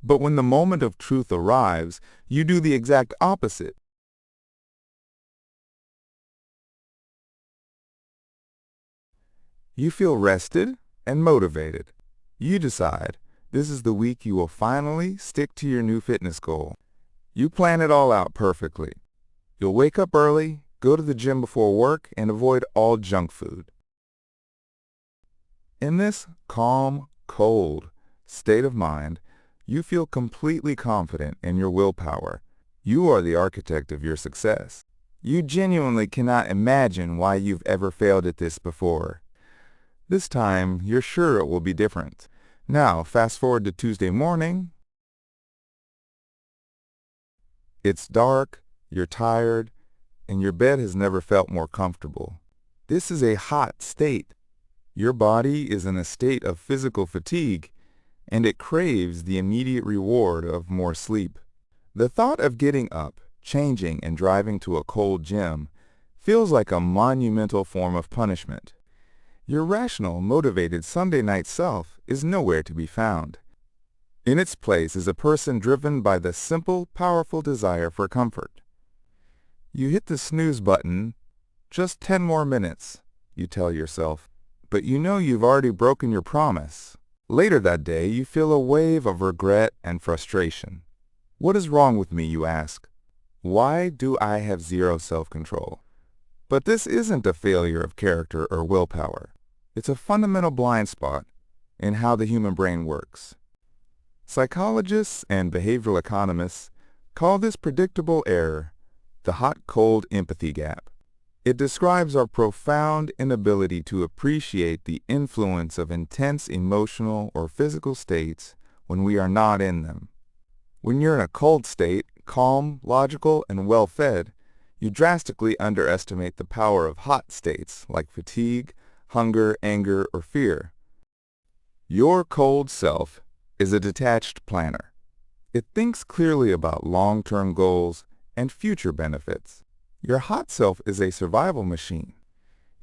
But when the moment of truth arrives, you do the exact opposite. You feel rested and motivated. You decide this is the week you will finally stick to your new fitness goal. You plan it all out perfectly. You'll wake up early, go to the gym before work, and avoid all junk food. In this calm, cold state of mind, you feel completely confident in your willpower. You are the architect of your success. You genuinely cannot imagine why you've ever failed at this before. This time, you're sure it will be different. Now, fast forward to Tuesday morning. It's dark, you're tired, and your bed has never felt more comfortable. This is a hot state. Your body is in a state of physical fatigue, and it craves the immediate reward of more sleep. The thought of getting up, changing, and driving to a cold gym feels like a monumental form of punishment. Your rational, motivated Sunday night self is nowhere to be found. In its place is a person driven by the simple, powerful desire for comfort. You hit the snooze button. Just 10 more minutes, you tell yourself. But you know you've already broken your promise. Later that day, you feel a wave of regret and frustration. What is wrong with me, you ask? Why do I have zero self-control? But this isn't a failure of character or willpower. It's a fundamental blind spot in how the human brain works. Psychologists and behavioral economists call this predictable error the hot-cold empathy gap. It describes our profound inability to appreciate the influence of intense emotional or physical states when we are not in them. When you're in a cold state, calm, logical, and well-fed, you drastically underestimate the power of hot states like fatigue, hunger, anger, or fear. Your cold self is a detached planner. It thinks clearly about long-term goals and future benefits. Your hot self is a survival machine.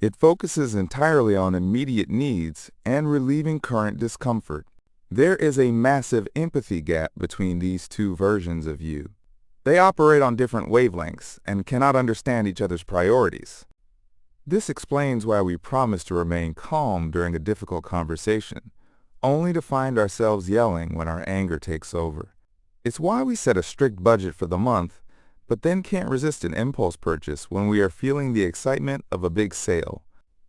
It focuses entirely on immediate needs and relieving current discomfort. There is a massive empathy gap between these two versions of you. They operate on different wavelengths and cannot understand each other's priorities. This explains why we promise to remain calm during a difficult conversation, only to find ourselves yelling when our anger takes over. It's why we set a strict budget for the month, but then can't resist an impulse purchase when we are feeling the excitement of a big sale.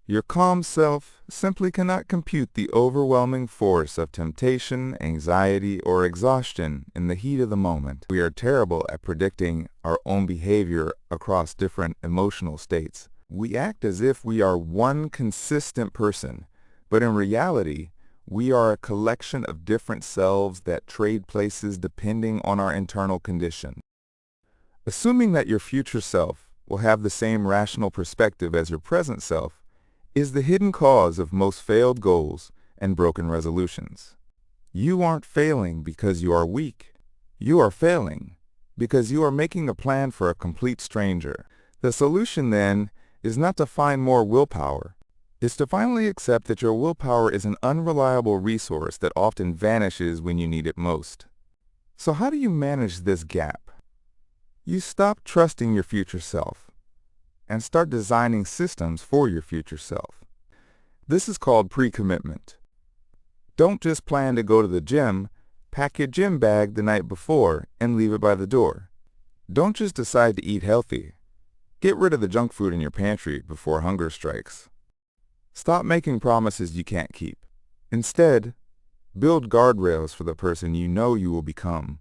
Your calm self simply cannot compute the overwhelming force of temptation, anxiety, or exhaustion in the heat of the moment. We are terrible at predicting our own behavior across different emotional states. We act as if we are one consistent person, but in reality, we are a collection of different selves that trade places depending on our internal condition. Assuming that your future self will have the same rational perspective as your present self is the hidden cause of most failed goals and broken resolutions. You aren't failing because you are weak. You are failing because you are making a plan for a complete stranger. The solution, then, is not to find more willpower. It's to finally accept that your willpower is an unreliable resource that often vanishes when you need it most. So how do you manage this gap? You stop trusting your future self and start designing systems for your future self. This is called pre-commitment. Don't just plan to go to the gym, pack your gym bag the night before and leave it by the door. Don't just decide to eat healthy. Get rid of the junk food in your pantry before hunger strikes. Stop making promises you can't keep. Instead, build guardrails for the person you know you will become.